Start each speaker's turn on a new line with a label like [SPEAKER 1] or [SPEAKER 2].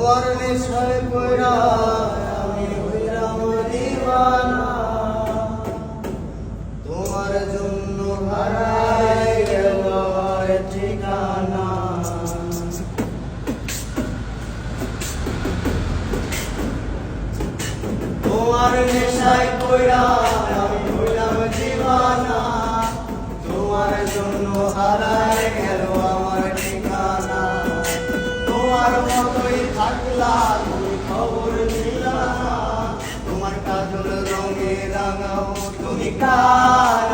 [SPEAKER 1] তোমার নেশায় পয়রা আমি হইলাম দিওয়ানা, তোমার জন্য হারাই গেল আমার ঠিকানা। তোমার নেশায় পয়রা আমি হইলাম দিওয়ানা, তোমার জন্য হারাই গেল আমার ঠিকানা। তোমার মতোই থাকলা তুমি খবর নিলা না, তোমার কাজল রঙে রাঙাও তুমি কার